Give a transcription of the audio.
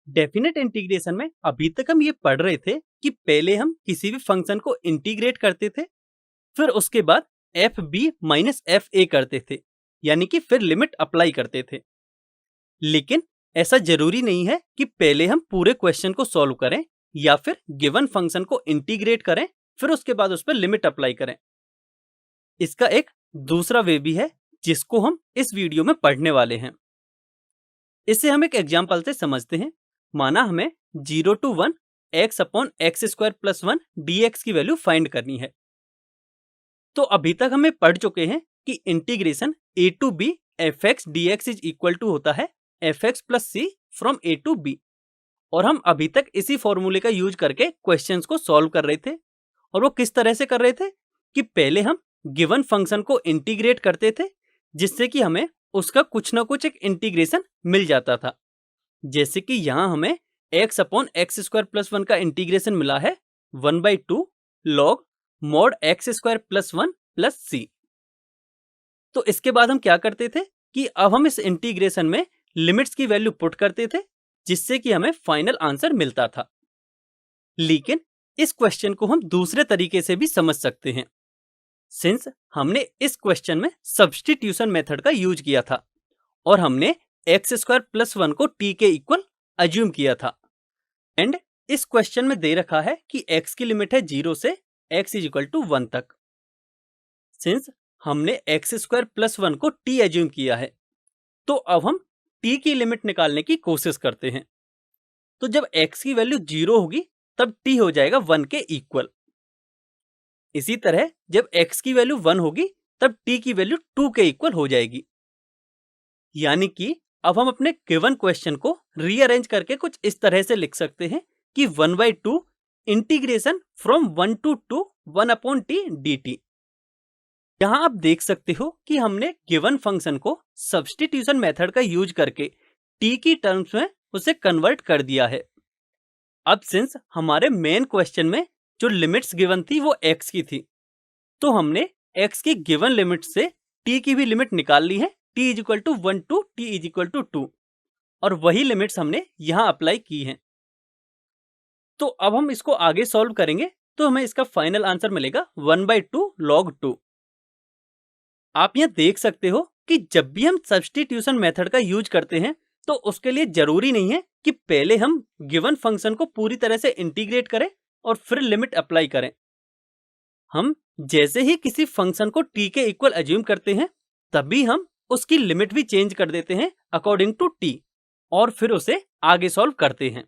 Definite integration में अभी तक हम ये पढ़ रहे थे कि पहले हम किसी भी फंक्शन को इंटीग्रेट करते थे, फिर उसके बाद F B minus F A करते थे, यानी कि फिर लिमिट अप्लाई करते थे। लेकिन ऐसा जरूरी नहीं है कि पहले हम पूरे क्वेश्चन को सॉल्व करें या फिर गिवन फंक्शन को इंटीग्रेट करें फिर उसके बाद उस पर लिमिट अप्लाई करें। इसका एक दूसरा वे भी है जिसको हम इस वीडियो में पढ़ने वाले हैं। इसे हम एक एग्जाम्पल से समझते हैं। माना हमें 0 to 1 x upon x square plus 1 dx की वैल्यू फाइंड करनी है। तो अभी तक हमें पढ़ चुके हैं कि integration a to b fx dx is equal to होता है fx plus c from a to b, और हम अभी तक इसी फॉर्मूले का यूज करके क्वेश्चंस को सॉल्व कर रहे थे। और वो किस तरह से कर रहे थे कि पहले हम गिवन फंक्शन को इंटीग्रेट करते थे जिससे कि हमें उसका कुछ ना कुछ एक इंटीग्रेशन मिल जाता था। जैसे कि यहाँ हमें x upon x square plus 1 का इंटीग्रेशन मिला है 1/2 log mod x square plus 1 plus c। तो इसके बाद हम क्या करते थे कि अब हम इस इंटीग्रेशन में लिमिट्स की वैल्यू पुट करते थे जिससे कि हमें फाइनल आंसर मिलता था। लेकिन इस क्वेश्चन को हम दूसरे तरीके से भी समझ सकते हैं, सिंस हमने इस क्वेश्चन में सब्स्टिट्यूशन मेथड का यूज किया था और हमने एक्स स्क्वायर प्लस 1 को t के इक्वल अज्यूम किया था। एंड इस क्वेश्चन में दे रखा है कि x की लिमिट है 0 से x इज इक्वल टू 1 तक। सिंस हमने एक्स स्क्वायर प्लस 1 को t अज्यूम किया है, तो अब हम t की लिमिट निकालने की कोशिश करते हैं। तो जब x की वैल्यू 0 होगी तब t हो जाएगा 1 के इक्वल। इसी तरह जब x की वैल्यू 1 होगी तब t की वैल्यू 2 के इक्वल हो जाएगी। यानी कि अब हम अपने गिवन क्वेश्चन को रीअरेंज करके कुछ इस तरह से लिख सकते हैं कि 1/2 integration from 1 to 2 1 upon t dt। यहां आप देख सकते हो कि हमने गिवन फंक्शन को सब्स्टिट्यूशन मेथड का यूज करके t की टर्म्स में उसे कन्वर्ट कर दिया है। अब सिंस हमारे मेन क्वेश्चन में जो लिमिट्स गिवन थी वो x की थी, तो हमने x की गिवन लिमिट से t की भी लिमिट निकाल ली है, t is equal to 1 to t is equal to 2, और वही लिमिट्स हमने यहां अप्लाई की हैं। तो अब हम इसको आगे सॉल्व करेंगे तो हमें इसका फाइनल आंसर मिलेगा 1/2 log 2। आप यहां देख सकते हो कि जब भी हम सब्स्टिट्यूशन मेथड का यूज करते हैं तो उसके लिए जरूरी नहीं है कि पहले हम गिवन फंक्शन को पूरी तरह से इंटीग्रेट करें और फिर लिमिट अप्लाई करें। हम जैसे ही किसी फंक्शन को t के इक्वल अज्यूम करते हैं तभी हम उसकी लिमिट भी चेंज कर देते हैं अकॉर्डिंग टू t और फिर उसे आगे सॉल्व करते हैं।